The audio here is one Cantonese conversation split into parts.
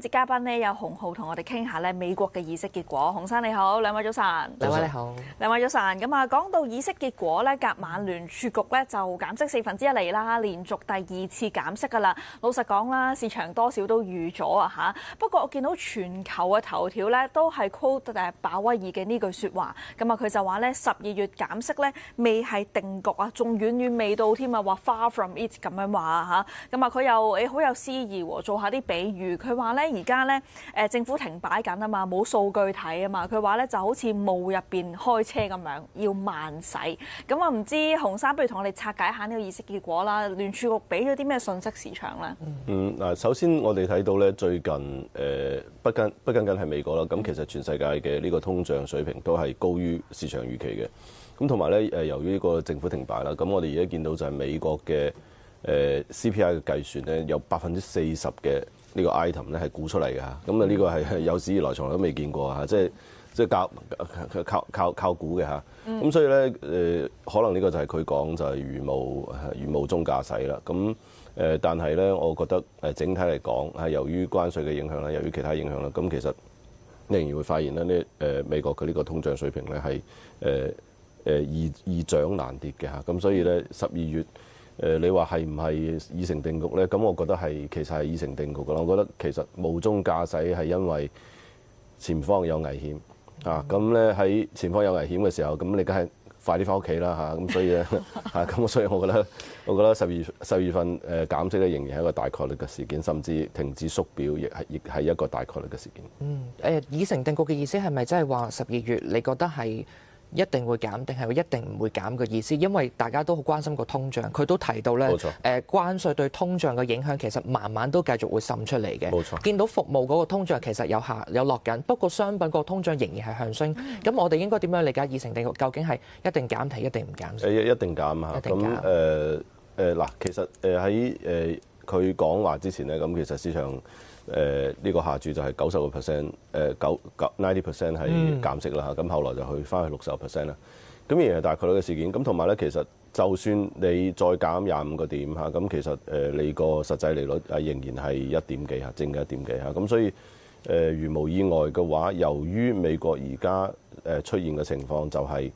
節嘉賓呢，有洪灝同我哋傾下咧美國嘅議息結果。洪生你好，兩位早晨。兩位你好。兩位早晨。咁啊，講到議息結果咧，隔晚聯儲局咧就減息1/4厘啦，連續第2次減息㗎啦。老實講啦，市場多少都預咗啊嚇。不過我見到全球嘅頭條咧都係 quote 鮑威爾嘅呢句説話。咁啊，佢就話咧12月減息咧未係定局啊，仲遠遠未到添啊，話 far from it 咁樣話嚇。咁啊，佢又好有詩意喎，做下啲比喻。佢話咧而家咧政府停擺緊啊嘛，冇數據睇啊嘛。佢話咧就好似霧入邊開車咁樣，要慢駛。咁啊，唔知洪生不如同我哋拆解下呢個議息結果啦。聯儲局俾咗啲咩信息市場咧？嗱，首先我哋睇到咧最近不僅僅係美國啦，咁其實全世界嘅呢個通脹水平都係高於市場預期嘅。咁同埋咧由於呢個政府停擺啦，咁我哋而家見到就係美國嘅CPI 嘅計算咧有40%嘅呢個 item 咧係估出嚟嘅嚇。咁啊呢個係有史以來從來都未見過嚇，即係靠估嘅嚇。咁所以咧可能呢個就係佢講就係如霧中駕駛啦。咁但係咧，我覺得整體嚟講係由於關稅嘅影響啦，由於其他影響啦，咁其實仍然會發現咧美國嘅呢個通脹水平咧係易漲難跌嘅嚇。咁所以咧12月你話係唔係已成定局咧？咁我覺得其實係已成定局㗎啦。我覺得其實霧中駕駛係因為前方有危險啊。咁咧喺前方有危險嘅時候，咁你梗係快啲翻屋企啦嚇。咁所以咧咁所以我覺得12月份減息咧仍然係一個大概率嘅事件，甚至停止縮表亦係一個大概率嘅事件。已成定局嘅意思係咪真係話12月你覺得係一定會減，定係會一定唔會減嘅意思？因為大家都好關心個通脹，佢都提到咧，冇錯，關稅對通脹嘅影響其實慢慢都繼續會滲出嚟嘅。冇錯，見到服務嗰個通脹其實有落緊，不過商品個通脹仍然係向升。咁我哋應該點樣理解已成定局？究竟係一定減定一定唔減？一定減嚇。咁嗱，其實喺佢講話之前咧，咁其實市場呢個下注就係90%， 90% 係減息啦嚇。咁後來就翻去60%啦。咁仍然係大概率嘅事件。咁同埋咧，其實就算你再減25個點嚇，咁其實你個實際利率仍然係1點幾嚇，正嘅1點幾嚇。咁所以如無意外嘅話，由於美國而家出現嘅情況就係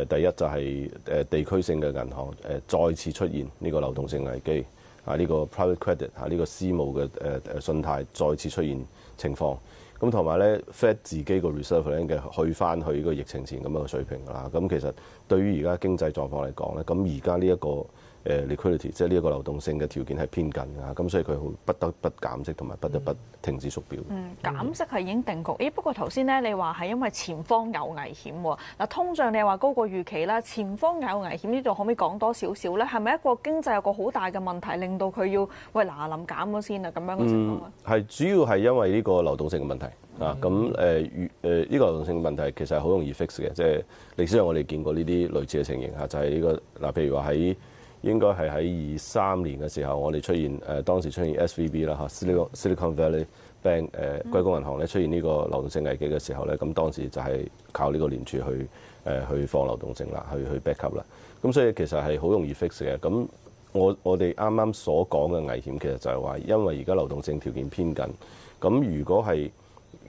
第一就係地區性嘅銀行再次出現呢個流動性危機。呢個 private credit 呢個私募嘅信貸再次出現情況，咁同埋咧 Fed 自己個 reserve 咧嘅去翻去呢個疫情前咁樣嘅水平啦。咁其實對於而家經濟狀況嚟講咧，咁而家呢一個liquidity 即係呢一個流動性嘅條件係偏緊㗎，咁所以佢不得不減息同埋不得不停止縮表。減息係已經定局。不過頭先咧你話係因為前方有危險喎。嗱，通脹你話高過預期啦，前方有危險呢度可唔可以講多少少咧？係咪一個經濟有個好大嘅問題，令到佢要嗱臨減咗先啊？咁樣嘅情況係主要係因為呢個流動性嘅問題啊。咁呢個流動性嘅問題其實係好容易 fix 嘅，即係歷史上我哋見過呢啲類似嘅情形嚇，就係呢個嗱，譬如話應該係喺23年嘅時候，我哋出現當時出現 SVB 啦嚇 Silicon Valley Bank 硅谷銀行咧出現呢個流動性危機嘅時候咧，咁當時就係靠呢個聯儲去放流動性啦，去 back up 啦。咁所以其實係好容易 fix 嘅。咁我哋啱啱所講嘅危險其實就係話，因為而家流動性條件偏緊，咁如果係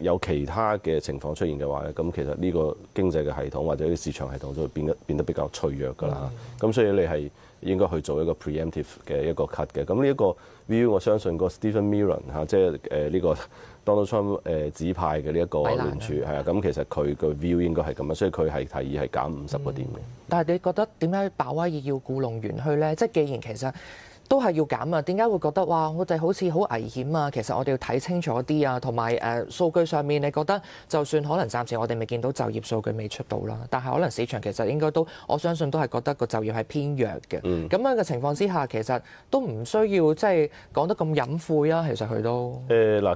有其他嘅情況出現嘅話咧，咁其實呢個經濟嘅系統或者啲市場系統都會變得比較脆弱㗎啦。咁所以你係應該去做一個 preemptive 嘅一個 cut 嘅。咁呢一個 view 我相信個 Stephen Millen 即係呢個 Donald Trump 指派嘅呢一個聯儲係啊。咁其實佢個 view 應該係咁樣，所以佢係提議係減50個點嘅。但係你覺得點解鮑威爾要故弄玄虛咧？即係既然其實都係要減啊，點解會覺得哇我哋好似好危險啊？其實我哋要睇清楚啲啊，同埋數據上面你覺得就算可能暫時我哋未見到就業數據未出到啦，但係可能市場其實應該都我相信都係覺得個就業係偏弱嘅。咁樣嘅情況之下，其實都唔需要即係講得咁隱晦啊。其實佢都嗱，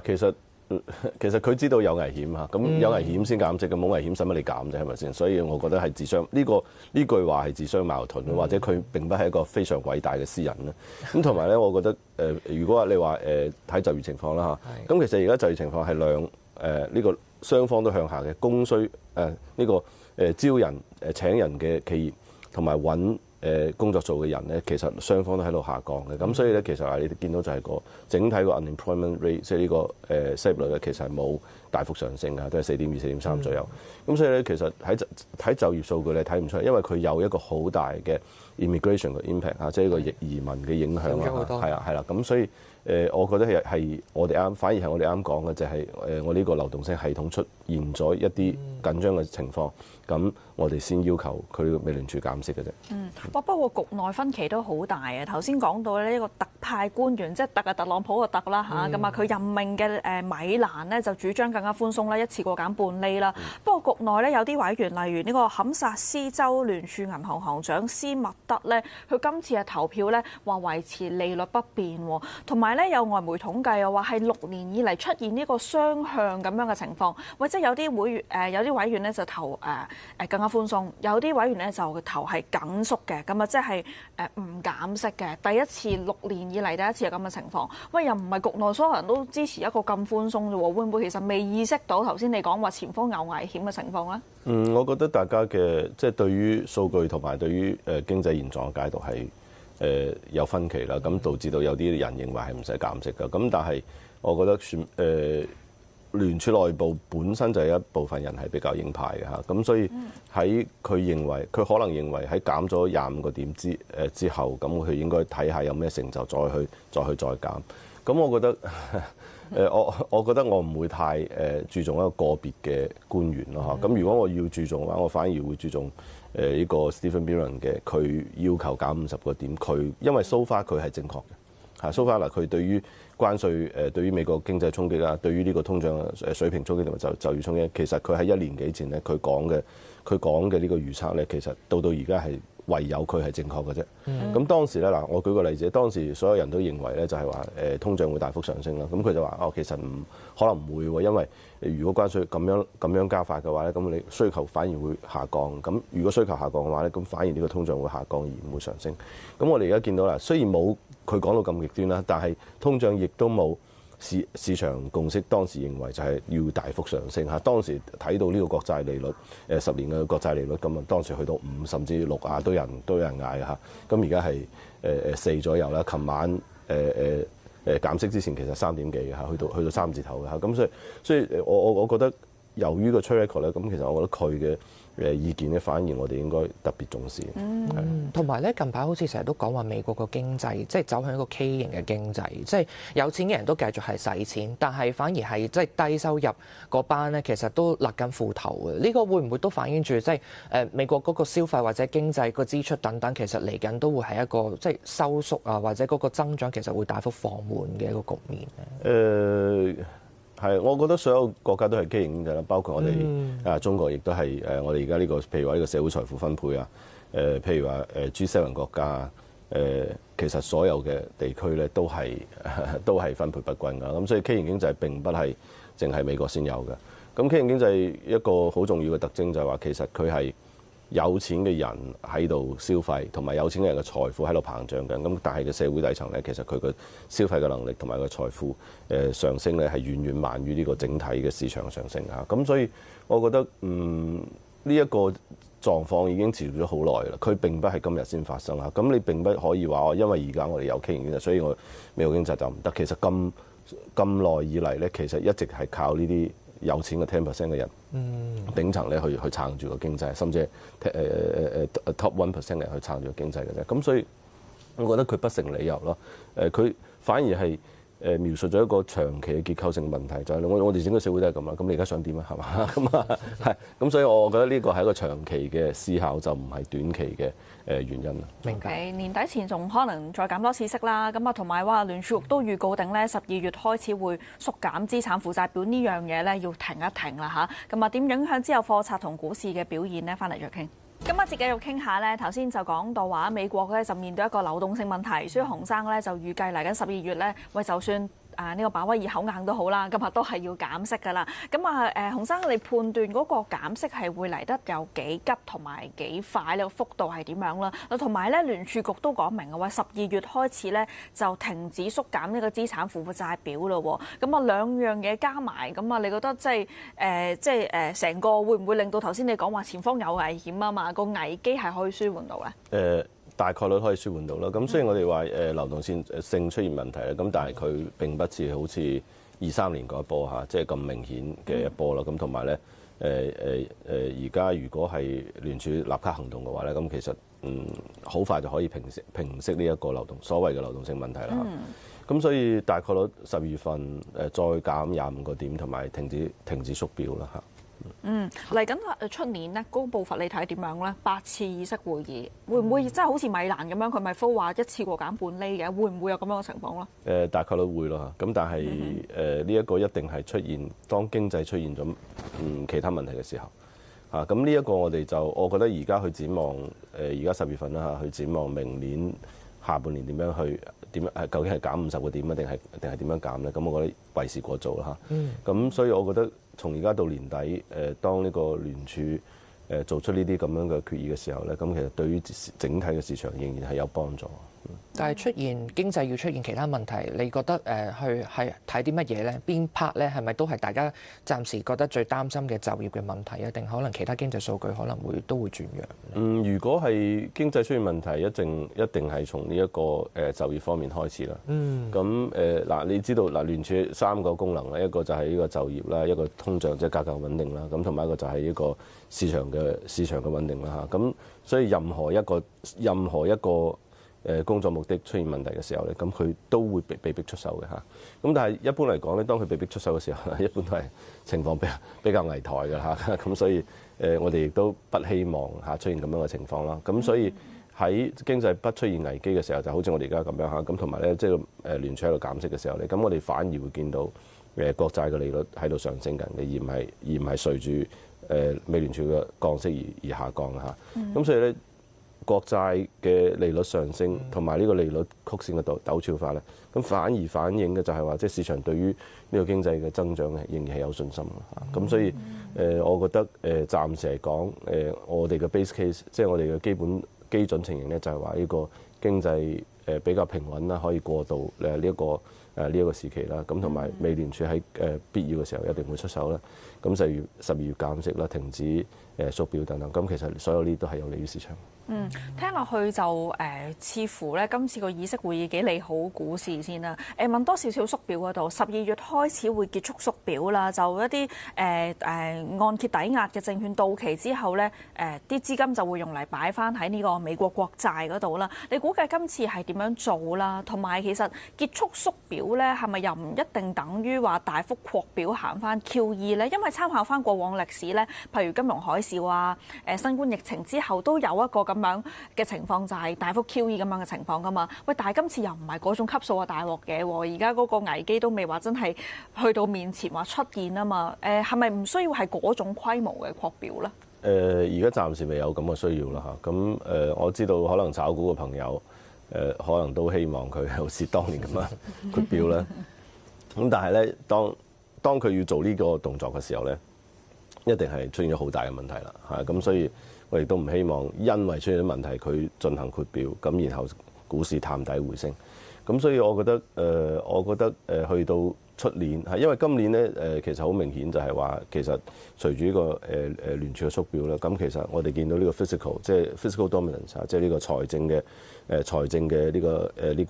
其實佢知道有危險嚇，咁有危險先減息嘅，冇危險使乜你減啫，係咪先？所以我覺得係自相呢句話係自相矛盾，或者佢並不係一個非常偉大嘅詩人啦。咁同埋咧，我覺得如果你話睇就業情況啦嚇，咁其實而家就業情況係呢個雙方都向下嘅，供需呢個招人請人嘅企業同埋揾工作做嘅人咧，其實雙方都喺度下降嘅。咁所以咧，其實你哋見到就係個整體個 unemployment rate，即係呢個失業率咧，其實係冇大幅上升嘅，都係4.2、4.3左右。咁所以咧，其實喺就業數據你睇唔出嚟，因為佢有一個好大嘅 immigration 嘅 impact 嚇，即係一個移民嘅影響啦。係啦，咁所以我覺得係我哋啱，反而係我哋啱講嘅就係我呢個流動性系統出現咗一啲緊張嘅情況，咁我哋先要求佢美聯儲減息嘅啫。不過局內分歧都好大啊！頭先講到呢個特派官員，即係特朗普個特啦嚇，咁佢任命嘅米蘭呢，就主張更加寬鬆啦，一次過減半厘啦。不過局內呢，有啲委員，例如呢個堪薩斯州聯儲銀行行長斯密德呢，佢今次嘅投票呢，話維持利率不變，同埋呢，有外媒統計又話係6年以嚟出現呢個雙向咁樣嘅情況，或者有啲委員呢，就投更加寬鬆，有啲委員呢，就投係緊縮嘅，咁啊即係唔減息嘅。第一次6年以嚟第一次係咁嘅情況。喂，又唔係局內所有人都支持一個咁寬鬆啫喎，會唔會其實未意識到頭先你講話前方有危險嘅情況咧？我覺得大家嘅即係對於數據同埋對於經濟現狀嘅解讀係有分歧啦，咁導致到有啲人認為係唔使減息㗎。咁但係我覺得聯儲內部本身就係一部分人係比較鷹派嘅嚇，咁所以喺佢可能認為喺減咗25個點之後，咁佢應該睇下有咩成就再減。咁我覺得我覺得我唔會太注重一個別嘅官員咯嚇。咁如果我要注重嘅話，我反而會注重呢個 Stephen Bielen 嘅，佢要求減50個點，因為 so far 佢係正確嘅。so far 嗱，佢對於關稅對於美國經濟衝擊啦，對於呢個通脹水平衝擊同埋就業衝擊，其實佢喺1年幾前咧，佢講嘅呢個預測咧，其實到而家係唯有佢係正確嘅啫。咁當時咧嗱，我舉個例子，當時所有人都認為咧就係話通脹會大幅上升啦。咁佢就話其實可能唔會喎，因為如果關稅咁樣加法嘅話咧，咁你需求反而會下降。咁如果需求下降嘅話咧，咁反而呢個通脹會下降而唔會上升。咁我哋而家見到啦，雖然冇佢講到咁極端啦，但係通脹亦都冇市場共識，當時認為就係要大幅上升嚇。當時睇到呢個國債利率10年嘅國債利率咁啊，當時去到5甚至6啊，都有人嗌嚇。咁而家係4左右啦。琴晚減息之前其實3點幾嘅嚇，去到3字頭嘅嚇。咁所以我覺得由於個 track record 咧，咁其實我覺得佢嘅意見咧，反而我哋應該特別重視。同埋咧，近排好似成日都講話美國個經濟即係走向一個 K 型嘅經濟，即係有錢嘅人都繼續係使錢，但係反而係即係低收入嗰班咧，其實都勒緊褲頭嘅。呢個會唔會都反映住即係美國嗰個消費或者經濟個支出等等，其實嚟緊都會係一個即係收縮啊，或者嗰個增長其實會大幅放緩嘅一個局面咧？係，我覺得所有國家都係畸形嘅啦，包括我哋中國亦都係我哋而家呢個，譬如話呢個社會財富分配啊，譬如話G7國家其實所有嘅地區咧都係分配不均㗎，咁所以畸形經濟並不係淨係美國先有嘅。咁畸形經濟一個好重要嘅特徵就係話，其實佢係有錢嘅人喺度消費，同埋有錢嘅人嘅財富喺度膨脹緊。咁但係個社會底層咧，其實佢個消費嘅能力同埋個財富上升咧，係遠遠慢於呢個整體嘅市場上升嚇。咁所以我覺得呢一個狀況已經持續咗好耐啦。佢並不係今日先發生嚇。咁你並不可以話因為而家我哋有畸形經濟，所以我美國經濟就唔得。其實咁耐以嚟咧，其實一直係靠呢啲有錢嘅 10% 嘅人，頂層咧去撐住個經濟，甚至top 1% 嘅人去撐住個經濟嘅啫。咁所以，我覺得佢不成理由咯。佢反而係描述咗一個長期嘅結構性問題，就係我哋整個社會都係咁啦。咁你而家想點啊？係嘛？咁所以我覺得呢個係一個長期嘅思考，就唔係短期嘅原因啦。明白。年底前仲可能再減多次息啦。咁啊，同埋話聯儲局都預告定咧12月開始會縮減資產負債表呢樣嘢咧，要停一停啦嚇。咁啊，點影響之後貨幣同股市嘅表現呢？翻嚟再傾。今日節繼續傾下咧，頭先就講到話美國咧就面對一個流動性問題，所以洪生咧就預計嚟緊12月咧，喂就算呢個鮑威爾口硬都好啦，今日都係要減息㗎啦。咁啊洪生，你判斷嗰個減息係會嚟得有幾急同埋幾快呢？個幅度係點樣啦？同埋咧聯儲局都講明嘅話，12月開始咧就停止縮減呢個資產負債表咯。咁啊兩樣嘢加埋，咁啊你覺得即係成個會唔會令到頭先你講話前方有危險啊嘛？個危機係可以舒緩到咧？大概率可以舒緩到啦。咁雖然我哋話流動性出現問題咧，咁但係佢並不似好似23年嗰一波嚇，即係咁明顯嘅一波啦。咁同埋咧而家如果係聯儲立刻行動嘅話咧，咁其實好快就可以平息呢一個所謂嘅流動性問題啦。咁所以大概率12月份再減25個點，同埋停止縮表啦嚇。嚟緊出年呢嗰個步伐你睇點樣咧？8次議息會議會唔會真係好似米蘭咁樣？佢咪呼話一次過減半厘嘅，會唔會有咁樣嘅情況咧？大概率會咯嚇。咁但係呢一個一定係出現當經濟出現咗其他問題嘅時候嚇。咁呢一個我覺得而家去展望而家10月份啦嚇，去展望明年下半年點樣究竟係減50個點啊，定係點樣減咧？咁我覺得為時過早啦嚇。咁所以我覺得從而家到年底當呢個聯儲做出呢啲咁樣嘅決議嘅時候咧，咁其實對於整體嘅市場仍然係有幫助。但係出現經濟要出現其他問題，你覺得去係睇啲乜嘢咧？邊 part 咧係咪都係大家暫時覺得最擔心嘅就業嘅問題啊？定可能其他經濟數據可能都會轉弱？如果係經濟出現問題，一定係從呢一個就業方面開始啦。咁嗱，你知道嗱，聯儲3個功能啦，一個就係呢個就業啦，一個通脹即係價格穩定啦，咁同埋一個就係呢個市場嘅穩定啦嚇。咁所以任何一個工作目的出現問題嘅時候咧，咁佢都會被逼出手嘅嚇。咁但係一般嚟講咧，當佢被逼出手嘅時候，一般都係情況比較危殆嘅嚇。咁所以我哋亦都不希望出現咁樣嘅情況啦。咁所以喺經濟不出現危機嘅時候，就好似我哋而家咁樣嚇。咁同埋咧，即係聯儲喺度減息嘅時候咧，咁我哋反而會見到國債嘅利率喺度上升緊嘅，而唔係隨住美聯儲嘅降息而下降嚇。咁所以咧，國債嘅利率上升同埋呢個利率曲線嘅陡峭化咧，咁反而反映嘅就係話，即係市場對於呢個經濟嘅增長仍然係有信心嘅。咁所以我覺得暫時嚟講，我哋嘅 base case， 即係我哋嘅基準情形咧，就係話呢個經濟比較平穩啦，可以過渡呢一個時期啦。咁同埋美聯儲喺必要嘅時候一定會出手啦。咁12月減息啦，停止縮表等等。咁其實所有呢啲都係有利於市場。聽落去就似乎咧今次個議息會議幾利好股市先啦。問多少少縮表嗰度，12月開始會結束縮表啦。就一啲按揭抵押嘅證券到期之後咧，啲資金就會用嚟擺翻喺呢個美國國債嗰度啦。你估計今次係點樣做啦？同埋其實結束縮表咧，係咪又唔一定等於話大幅擴表行翻 QE 咧？因為參考翻過往歷史咧，譬如金融海嘯啊、新冠疫情之後都有一個咁樣嘅情況，就係大幅 QE 咁樣嘅情況噶嘛。喂，但係今次又唔係嗰種級數嘅大鑊嘅，而家嗰個危機都未話真係去到面前話出現啊嘛。係咪唔需要係嗰種規模嘅擴表咧？而家暫時未有咁嘅需要啦嚇。咁我知道可能炒股嘅朋友可能都希望佢好似當年咁樣擴表啦。咁但係咧，當佢要做呢個動作嘅時候咧，一定係出現咗好大嘅問題啦嚇。咁所以我亦都唔希望因為出現咗問題，佢進行擴表，咁然後股市探底回升。咁所以我覺得去到出年係，因為今年咧其實好明顯就係話，其實隨住呢個聯儲嘅縮表啦，咁其實我哋見到呢個 fiscal dominance 即係呢個財政嘅呢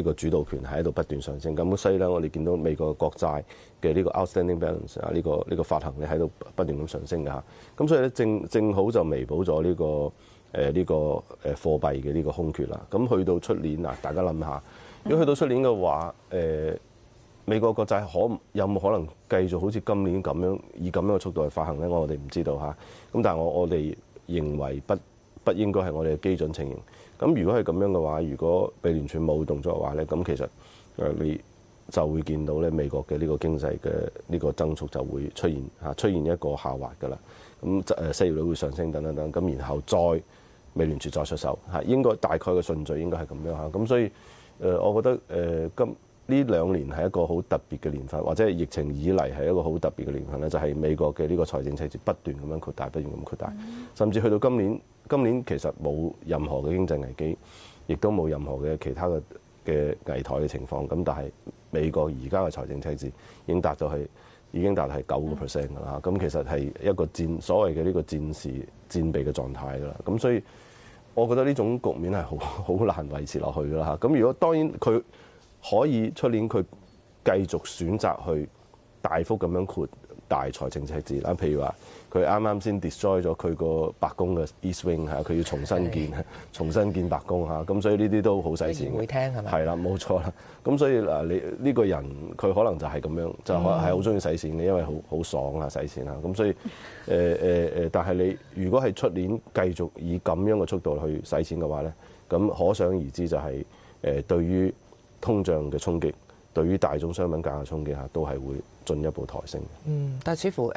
個主導權係喺度不斷上升。咁所以咧，我哋見到美國國債嘅呢個 outstanding balance 啊，呢個發行咧喺度不斷咁上升㗎嚇。咁所以咧正好就彌補咗呢個貨幣嘅呢個空缺啦。咁去到出年啊，大家諗下，如果去到出年嘅話，美國國債有冇可能繼續好似今年咁樣以咁樣嘅速度去發行咧？我哋唔知道嚇。咁但係我哋認為不應該係我哋嘅基準情形。咁如果係咁樣嘅話，如果美聯儲冇動作嘅話咧，咁其實你就會見到咧美國嘅呢個經濟嘅呢個增速就會出現一個下滑㗎啦。咁失業率會上升等等等。咁然後再美聯儲再出手嚇，應該大概嘅順序應該係咁樣嚇。咁所以我覺得呢2年係一個好特別嘅年份，或者係疫情以嚟係一個好特別嘅年份咧，就係美國嘅呢個財政赤字不斷咁樣擴大，甚至去到今年其實冇任何嘅經濟危機，亦都冇任何嘅其他嘅危殆嘅情況。咁但係美國而家嘅財政赤字已經達到係9% 㗎啦。咁其實係一個所謂嘅呢個戰備嘅狀態㗎啦。咁所以我覺得呢種局面係好難維持落去㗎啦嚇。咁如果當然佢可以出年佢繼續選擇去大幅咁樣擴大財政赤字啦，譬如話佢啱啱先 destroy 咗佢個白宮嘅 East Wing 嚇，佢要重新建白宮嚇，咁所以呢啲都好使錢嘅。會聽係咪？係啦，冇錯啦。咁所以嗱，你呢個人佢可能就係咁樣，就係好中意使錢嘅，因為好爽啊使錢啊。咁所以但係你如果係出年繼續以咁樣嘅速度去使錢嘅話咧，咁可想而知就係對於通脹嘅衝擊，對於大宗商品價嘅衝擊下，都係會進一步抬升。但係似乎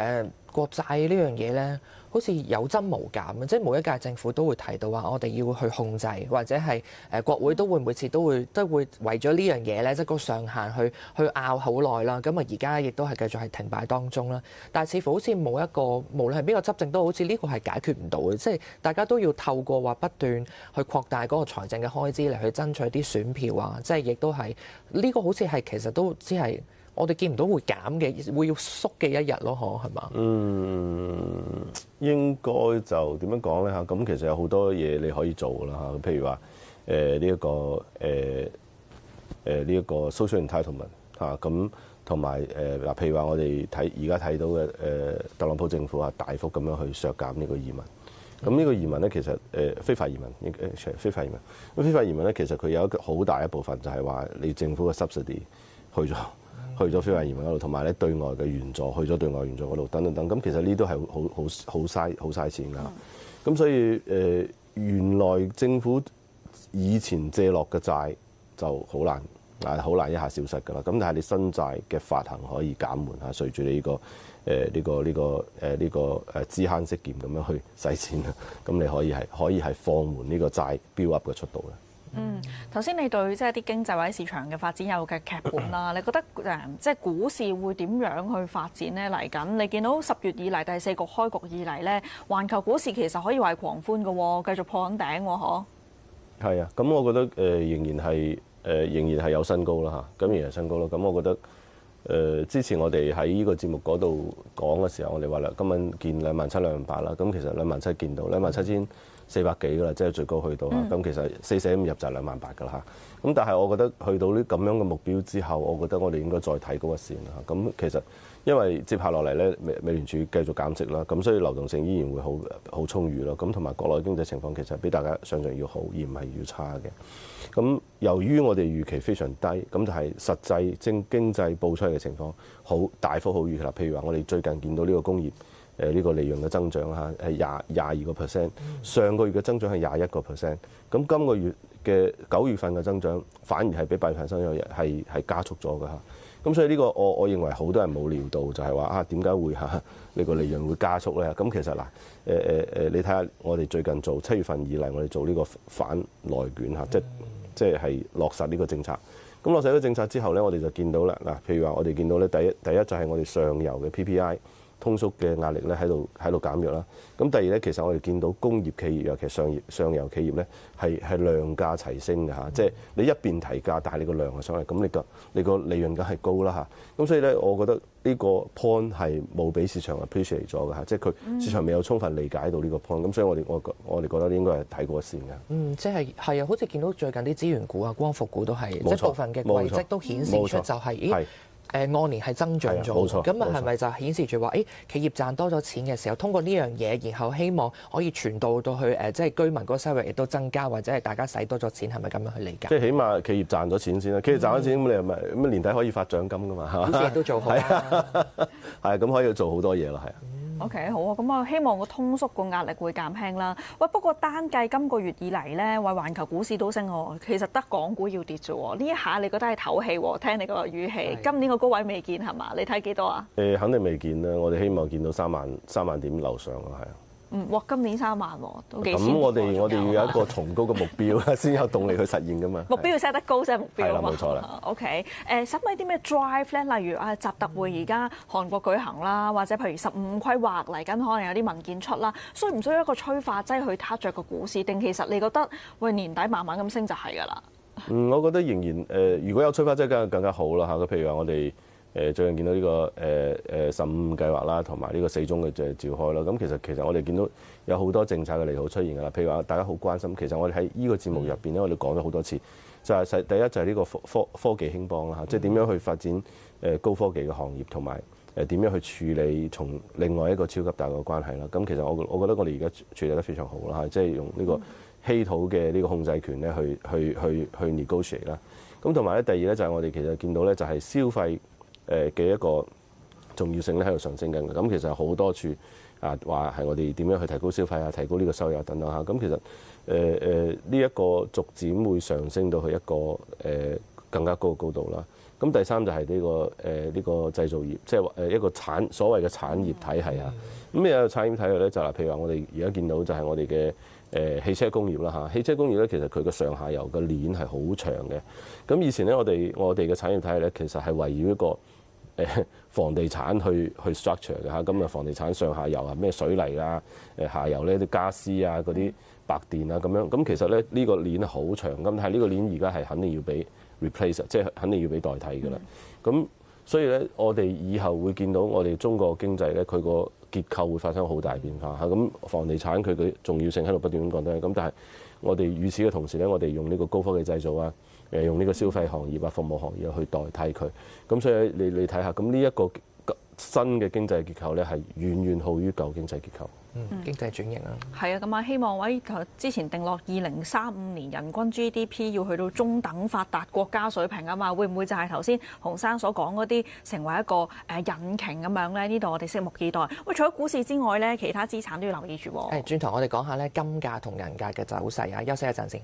國債呢樣嘢咧，好似有增無減嘅，即係每一屆政府都會提到話，我哋要去控制，或者係國會都會每次都會為咗呢樣嘢咧，即係個上限去拗好耐啦。咁啊，而家亦都係繼續係停擺當中啦。但係似乎好似冇一個，無論係邊個執政都好似呢個係解決唔到嘅，即係大家都要透過話不斷去擴大嗰個財政嘅開支嚟去爭取啲選票啊，即係亦都係呢個好似係其實都只係。我哋見唔到會減嘅，會要縮嘅一日咯，係嘛？應該就點樣講咧嚇？咁其實有好多嘢你可以做啦嚇，譬如話呢一個 social entitlement 嚇，咁同埋嗱，譬如話我哋而家睇到嘅特朗普政府啊，大幅咁樣去削減呢個移民。咁呢個移民咧，其實非法移民，非法移民。咁非法移民咧，其實佢有一個好大一部分就係話你政府嘅 subsidy 去咗非法移民嗰度，同埋咧對外嘅援助去咗對外援助嗰度，等等等。咁其實呢都係好嘥錢㗎。咁所以原來政府以前借落嘅債就好難一下消失㗎啦。咁但係你新債嘅發行可以減緩嚇，隨住你呢個知慳識儉咁樣去使錢啦。咁你可以係放緩呢個債 build up 嘅速度咧。頭先你對即係啲經濟或者市場嘅發展有嘅劇本啦，你覺得即係股市會點樣去發展呢？嚟緊你見到10月以嚟第4局開局以嚟咧，環球股市其實可以話係狂歡嘅喎，繼續破緊頂喎，嗬？係啊，咁我覺得仍然係有新高啦嚇，咁仍然係新高咯。咁我覺得之前我哋喺呢個節目嗰度講嘅時候，我哋話啦，今晚見27,200啦，咁其實27,000見到27,400幾㗎啦，即係最高去到啊。咁其實4.45入就係28,000㗎啦嚇。咁但係我覺得去到呢咁樣嘅目標之後，我覺得我哋應該再睇高一線啦。咁其實因為接下落嚟咧，美聯儲繼續減息啦，咁所以流動性依然會好充裕咯。咁同埋國內經濟情況其實比大家想象要好，而唔係要差嘅。咁由於我哋預期非常低，咁但係實際經濟報出嚟嘅情況大幅好預期啦。譬如話我哋最近見到呢個工業呢個利潤嘅增長嚇係22%，上個月嘅增長係21%。咁今個月嘅9月份嘅增長反而係比8月份增長係加速咗嘅嚇。咁所以呢個我認為好多人冇料到，就係話點解會呢個利潤會加速咧？咁其實嗱你睇下我哋最近做7月份以嚟，我哋做呢個反內卷嚇，即係落實呢個政策。咁落實呢個政策之後咧，我哋就見到啦嗱，譬如話我哋見到咧第一就係我哋上游嘅 PPI 通縮嘅壓力咧喺度減弱啦。咁第二咧，其實我哋見到工業企業尤其上游企業咧係量價齊升嘅嚇，即係你一邊提價，但係你個量係上嚟，咁你個利潤梗係高啦嚇。咁所以咧，我覺得呢個 point 係冇俾市場 appreciate 咗嘅嚇，即係佢市場未有充分理解到呢個 point。咁所以我哋覺得應該係睇過線嘅。即係啊，好似見到最近啲資源股啊、光伏股都係，即係部分嘅軌跡都顯示出就係按年係增長咗，咁啊係咪就顯示住話，企業賺多咗錢嘅時候，通過呢樣嘢，然後希望可以傳導到去即係居民嗰個收入亦都增加，或者係大家使多咗錢，係咪咁樣去理解？即係起碼企業賺咗錢先啦，企業賺咗錢咁你係咪咁年底可以發獎金㗎嘛？係嘛？股市都做好啦，係咁可以做好多嘢咯，係啊。OK， 好啊，咁啊，希望個通縮個壓力會減輕啦。喂，不過單計今個月以嚟咧，喂，環球股市都升喎，其實得港股要跌啫喎。呢一下你覺得係唞氣喎？聽你個語氣，今年個高位未見係嘛？你睇幾多啊？肯定未見啦，我哋希望見到3萬點樓上咯，係啊。哇！今年3萬喎，都幾千。咁我哋要有一個崇高嘅目標先有動力去實現㗎嘛。目標要 set 得高先係目標啊嘛。係啦，冇錯啦。OK， 使唔使啲咩 drive 咧？例如習特會而家韓國舉行啦，或者譬如15規劃嚟緊，可能有啲文件出啦，需唔需要一個催化劑去撻着個股市？定其實你覺得喂年底慢慢咁升就係㗎啦？我覺得仍然如果有催化劑更加好啦嚇。譬如話我哋最近見到呢個15計劃啦，同埋呢個4中嘅召開啦。咁其實我哋見到有好多政策嘅利好出現㗎啦。譬如話大家好關心，其實我哋喺呢個節目入邊咧，我哋講咗好多次，就係第一就係呢個科技興邦啦嚇，即係點樣去發展高科技嘅行業，同埋點樣去處理從另外一個超級大國嘅關係啦。咁其實我覺得我哋而家處理得非常好啦嚇，即係用呢個稀土嘅呢個控制權咧去 negotiate 啦。咁同埋咧，第二咧就係我哋其實見到咧就係消費嘅一個重要性咧喺度上升緊嘅。咁其實好多處話係我哋點樣去提高消費啊、提高呢個收入等等嚇。咁其實呢一個逐漸會上升到去一個更加高嘅高度啦。咁第三就係呢個製造業，即係一個所謂嘅產業體系啊。咁有產業體系咧就係譬如話我哋而家見到就係我哋嘅汽車工業啦嚇。汽車工業咧其實佢個上下游嘅鏈係好長嘅。咁以前咧我哋嘅產業體系咧其實係圍繞一個房地產去 structure 嘅嚇。咁啊房地產上下游啊咩水泥啊，下游咧啲家私啊嗰啲白電啊咁樣。咁其實咧呢個鏈係好長，咁但係呢個鏈而家係肯定要俾 replace， 即係肯定要俾代替㗎啦。咁所以咧我哋以後會見到我哋中國經濟咧佢個結構會發生好大變化嚇。咁房地產佢嘅重要性喺度不斷咁講緊。咁但係我哋與此嘅同時咧，我哋用呢個高科技製造啊，用呢個消費行業啊、服務行業去代替佢。咁所以你睇下，咁呢一個新嘅經濟結構咧係遠遠好於舊經濟結構。經濟轉型啊，係啊，咁啊希望之前定落2035年人均 GDP 要去到中等發達國家水平啊嘛，會唔會就係頭先洪生所講嗰啲成為一個引擎咁樣咧？呢度我哋拭目以待。喂，除咗股市之外咧，其他資產都要留意住喎。轉頭我哋講下咧金價同銀價嘅走勢啊，休息一陣先。